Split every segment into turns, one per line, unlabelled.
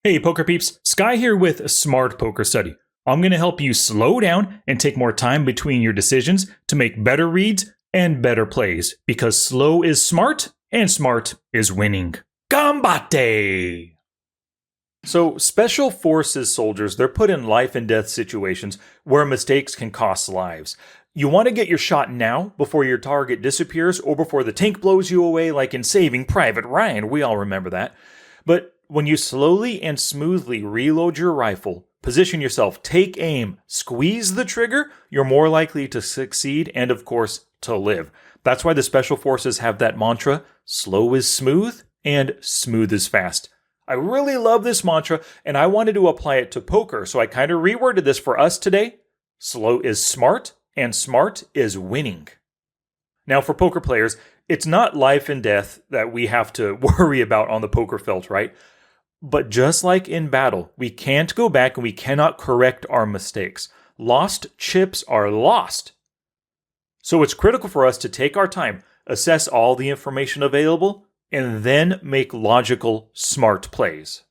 Hey poker peeps, Sky here with Smart Poker Study. I'm going to help you slow down and take more time between your decisions to make better reads and better plays, because slow is smart and smart is winning. Combate! So, special forces soldiers, they're put in life and death situations where mistakes can cost lives. You want to get your shot now before your target disappears or before the tank blows you away, like in Saving Private Ryan. We all remember that. But when you slowly and smoothly reload your rifle, position yourself, take aim, squeeze the trigger, you're more likely to succeed and, of course, to live. That's why the Special Forces have that mantra, slow is smooth and smooth is fast. I really love this mantra, and I wanted to apply it to poker, so I kind of reworded this for us today. Slow is smart, and smart is winning. Now, for poker players, it's not life and death that we have to worry about on the poker felt, right? But just like in battle, we can't go back and we cannot correct our mistakes. Lost chips are lost. So it's critical for us to take our time, assess all the information available, and then make logical, smart plays.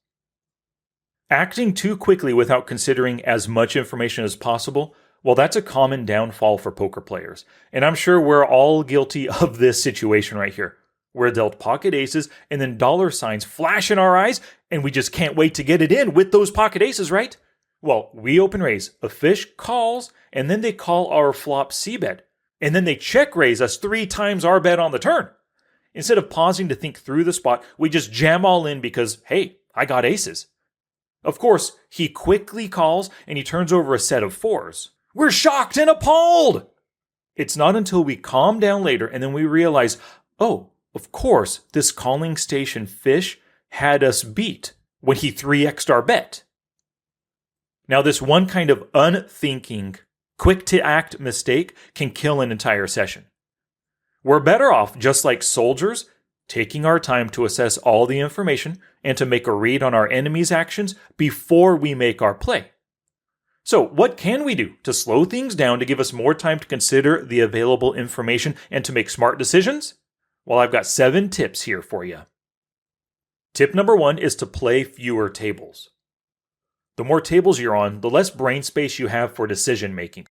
Acting too quickly without considering as much information as possible, well, that's a common downfall for poker players. And I'm sure we're all guilty of this situation right here. We're dealt pocket aces and then dollar signs flash in our eyes, and we just can't wait to get it in with those pocket aces, right? Well, we open raise, a fish calls, and then they call our flop c-bet. And then they check raise us 3 times our bet on the turn. Instead of pausing to think through the spot, we just jam all in because, hey, I got aces. Of course, he quickly calls and he turns over a set of 4s. We're shocked and appalled! It's not until we calm down later and then we realize, oh, of course, this calling station fish had us beat when he 3x'd our bet. Now, this one kind of unthinking, quick-to-act mistake can kill an entire session. We're better off, just like soldiers, taking our time to assess all the information and to make a read on our enemy's actions before we make our play. So, what can we do to slow things down to give us more time to consider the available information and to make smart decisions? Well, I've got 7 tips here for you. Tip number 1 is to play fewer tables. The more tables you're on, the less brain space you have for decision making.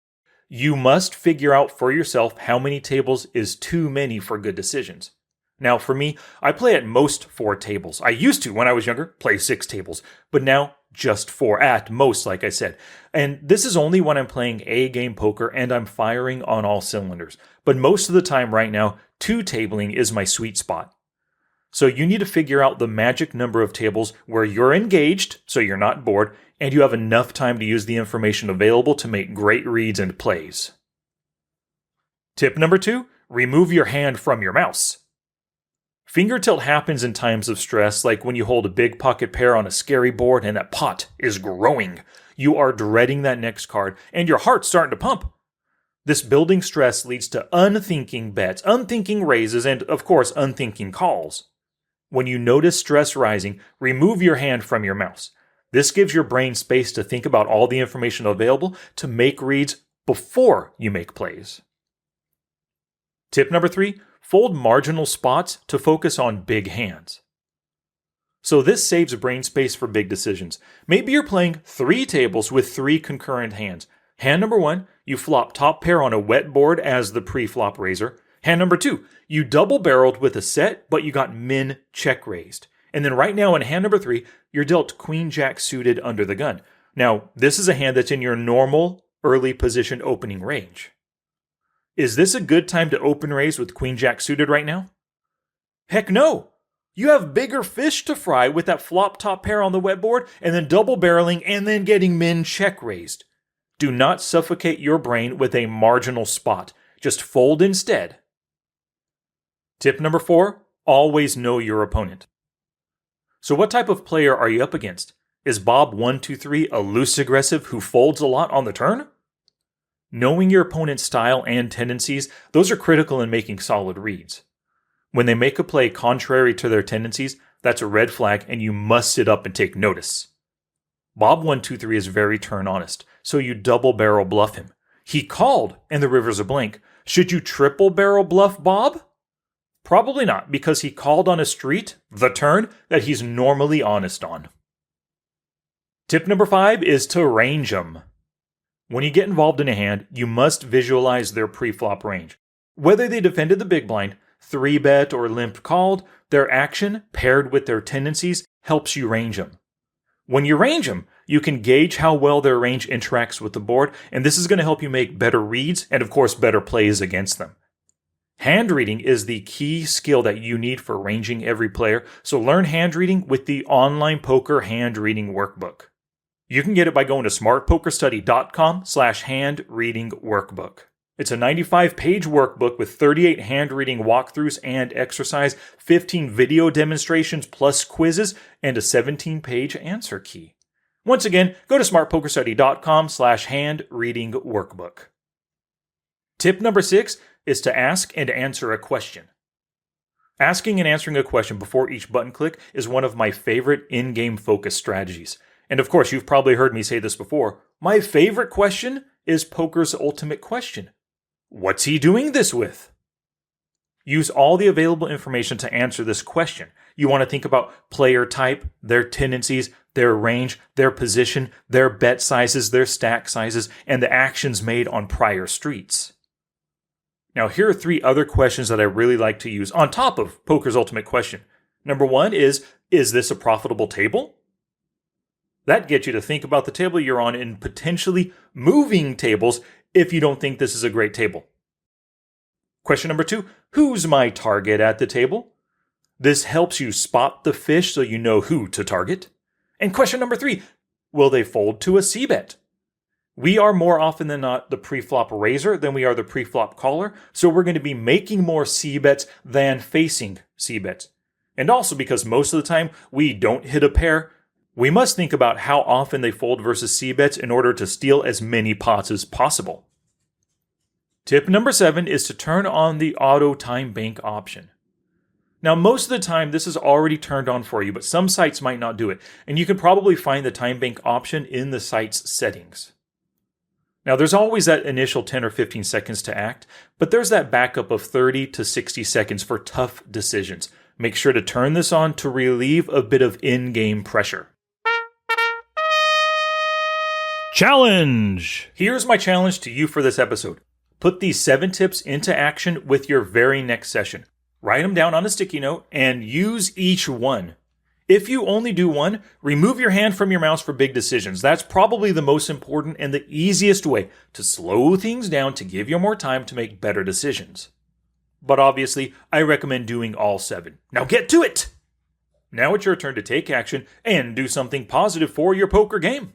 You must figure out for yourself how many tables is too many for good decisions. Now, for me, I play at most 4 tables. I used to, when I was younger, play 6 tables, but now just 4 at most, like I said. And this is only when I'm playing A-game poker and I'm firing on all cylinders. But most of the time right now, 2 tabling is my sweet spot. So you need to figure out the magic number of tables where you're engaged, so you're not bored, and you have enough time to use the information available to make great reads and plays. Tip number 2, remove your hand from your mouse. Finger tilt happens in times of stress, like when you hold a big pocket pair on a scary board and that pot is growing. You are dreading that next card, and your heart's starting to pump. This building stress leads to unthinking bets, unthinking raises, and, of course, unthinking calls. When you notice stress rising, remove your hand from your mouse. This gives your brain space to think about all the information available to make reads before you make plays. Tip number 3, fold marginal spots to focus on big hands. So this saves brain space for big decisions. Maybe you're playing 3 tables with 3 concurrent hands. Hand number 1, you flop top pair on a wet board as the pre-flop raiser. Hand number 2, you double-barreled with a set, but you got min check raised. And then right now in hand number 3, you're dealt queen-jack suited under the gun. Now, this is a hand that's in your normal early position opening range. Is this a good time to open raise with queen-jack suited right now? Heck no! You have bigger fish to fry with that flop top pair on the wet board and then double-barreling and then getting min check raised. Do not suffocate your brain with a marginal spot. Just fold instead. Tip number 4, always know your opponent. So what type of player are you up against? Is Bob 123 a loose aggressive who folds a lot on the turn? Knowing your opponent's style and tendencies, those are critical in making solid reads. When they make a play contrary to their tendencies, that's a red flag and you must sit up and take notice. Bob 123 is very turn honest, so you double barrel bluff him. He called and the river's a blank. Should you triple barrel bluff Bob? Probably not, because he called on a street, the turn, that he's normally honest on. Tip number 5 is to range them. When you get involved in a hand, you must visualize their pre-flop range. Whether they defended the big blind, 3-bet, or limp called, their action, paired with their tendencies, helps you range them. When you range them, you can gauge how well their range interacts with the board, and this is going to help you make better reads and, of course, better plays against them. Hand reading is the key skill that you need for ranging every player, so learn hand reading with the online poker hand reading workbook. You can get it by going to smartpokerstudy.com/hand-reading-workbook. It's a 95-page workbook with 38 hand-reading walkthroughs and exercise, 15 video demonstrations plus quizzes, and a 17-page answer key. Once again, go to smartpokerstudy.com/hand-reading-workbook. Tip number 6 is to ask and answer a question. Asking and answering a question before each button click is one of my favorite in-game focus strategies. And of course, you've probably heard me say this before. My favorite question is poker's ultimate question. What's he doing this with? Use all the available information to answer this question. You want to think about player type, their tendencies, their range, their position, their bet sizes, their stack sizes, and the actions made on prior streets. Now, here are 3 other questions that I really like to use on top of poker's ultimate question. Number 1 is this a profitable table? That gets you to think about the table you're on and potentially moving tables if you don't think this is a great table. Question number 2, who's my target at the table? This helps you spot the fish so you know who to target. And question number 3, will they fold to a c-bet? We are more often than not the pre-flop raiser than we are the pre-flop caller, so we're going to be making more c-bets than facing c-bets. And also because most of the time we don't hit a pair, we must think about how often they fold versus c-bets in order to steal as many pots as possible. Tip number 7 is to turn on the auto time bank option. Now, most of the time, this is already turned on for you, but some sites might not do it, and you can probably find the time bank option in the site's settings. Now, there's always that initial 10 or 15 seconds to act, but there's that backup of 30 to 60 seconds for tough decisions. Make sure to turn this on to relieve a bit of in-game pressure. Challenge! Here's my challenge to you for this episode. Put these 7 tips into action with your very next session. Write them down on a sticky note and use each one. If you only do one, remove your hand from your mouse for big decisions. That's probably the most important and the easiest way to slow things down to give you more time to make better decisions. But obviously, I recommend doing all 7. Now get to it! Now it's your turn to take action and do something positive for your poker game.